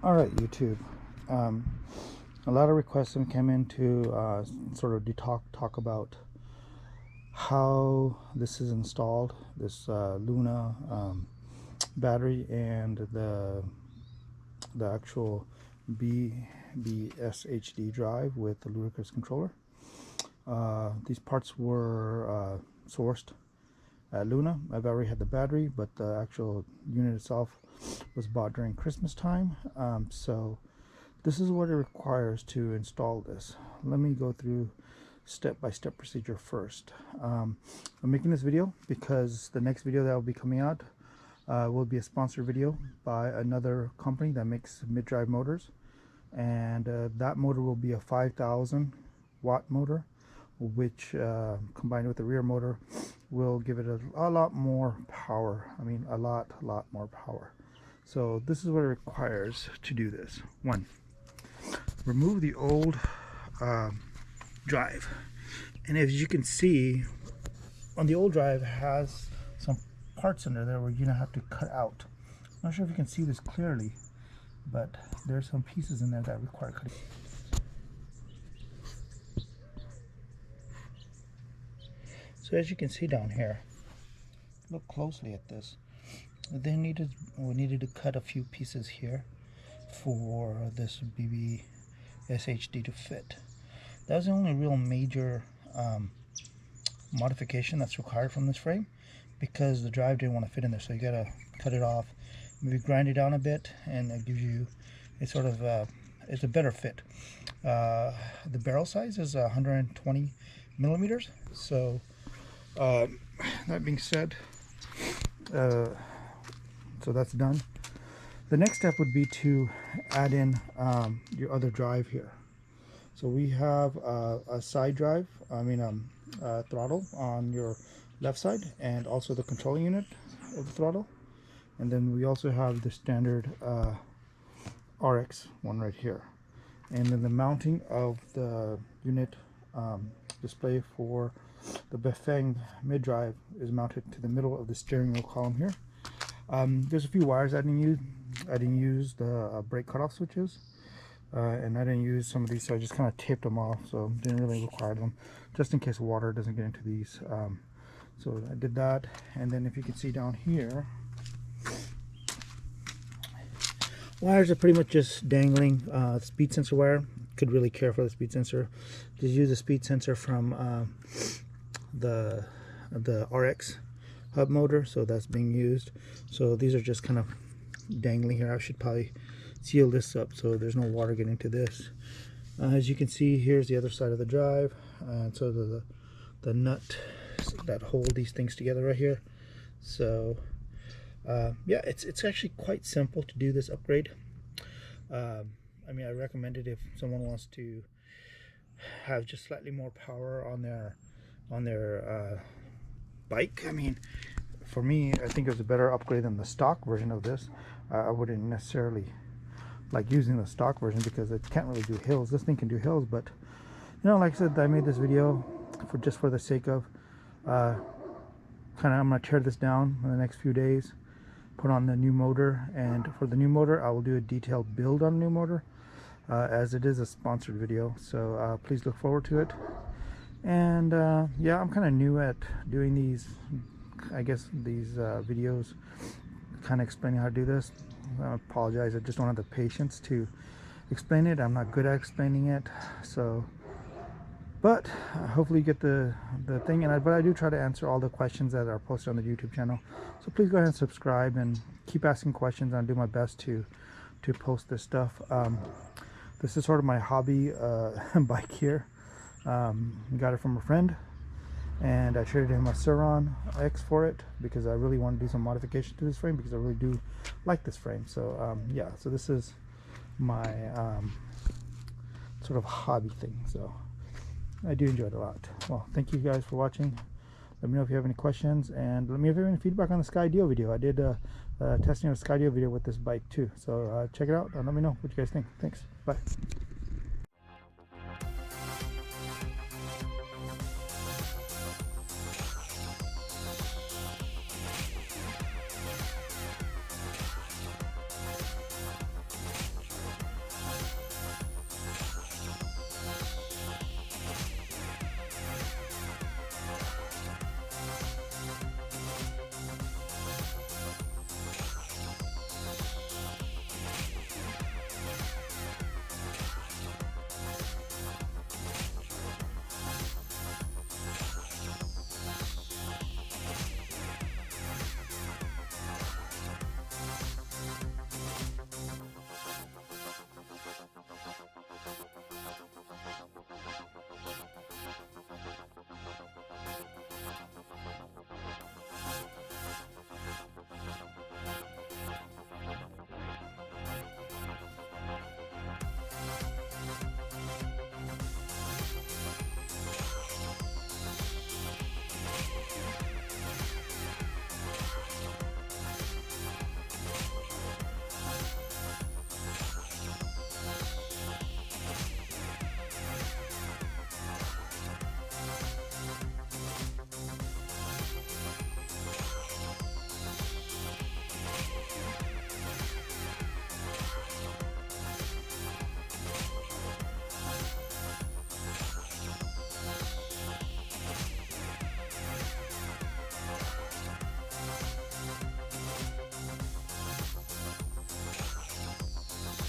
Alright, YouTube. A lot of requests came in to sort of talk about how this is installed, this Luna battery and the actual BBSHD drive with the Ludicrous controller. These parts were sourced at Luna. I've already had the battery, but the actual unit itself was bought during Christmas time. So this is what it requires to install this. Let me go through step-by-step procedure first. I'm making this video because the next video that will be coming out will be a sponsored video by another company that makes mid-drive motors, and that motor will be a 5,000 watt motor, which combined with the rear motor will give it a lot more power. I mean, a lot more power. So this is what it requires to do this. One, remove the old drive, and as you can see on the old drive, it has some parts under there where you're gonna have to cut out. I'm not sure if you can see this clearly, but there's some pieces in there that require cutting. So as you can see down here, look closely at this. We needed to cut a few pieces here for this BBSHD to fit. That was the only real major modification that's required from this frame, because the drive didn't want to fit in there. So you gotta cut it off, maybe grind it down a bit, and it gives you a sort of it's a better fit. The barrel size is 120 millimeters. So that being said, so that's done. The next step would be to add in your other drive here. So we have a side drive, throttle on your left side, and also the controlling unit of the throttle. And then we also have the standard RX one right here. And then the mounting of the unit display for the Befeng mid drive is mounted to the middle of the steering wheel column here. There's a few wires I didn't use. I didn't use the brake cutoff switches, and I didn't use some of these, so I just kind of taped them off, so didn't really require them, just in case water doesn't get into these. So I did that, and then if you can see down here, wires are pretty much just dangling. Speed sensor wire. Could really care for the speed sensor. Just use a speed sensor from the RX hub motor, so that's being used. So these are just kind of dangling here. I should probably seal this up so there's no water getting to this. As you can see, here's the other side of the drive, and so the nut that hold these things together right here. So yeah, it's actually quite simple to do this upgrade. I mean, I recommend it if someone wants to have just slightly more power on their bike. I mean, for me, I think it was a better upgrade than the stock version of this. I wouldn't necessarily like using the stock version because it can't really do hills. This thing can do hills, but you know, like I said, I made this video for the sake of I'm gonna tear this down in the next few days, put on the new motor, and for the new motor I will do a detailed build on the new motor, as it is a sponsored video. So please look forward to it. And yeah, I'm kind of new at doing these, I guess, these videos kind of explaining how to do this. I apologize, I just don't have the patience to explain it. I'm not good at explaining it. So but hopefully you get the thing. But I do try to answer all the questions that are posted on the YouTube channel, so please go ahead and subscribe and keep asking questions. I'll do my best to post this stuff. This is sort of my hobby bike here. Got it from a friend, and I traded him a Suron X for it because I really want to do some modification to this frame, because I really do like this frame. So yeah, so this is my sort of hobby thing, so I do enjoy it a lot. Well, thank you guys for watching. Let me know if you have any questions, and let me know if you have any feedback on the Skydio video. I did testing of a Skydio video with this bike too, so check it out and let me know what you guys think. Thanks, bye.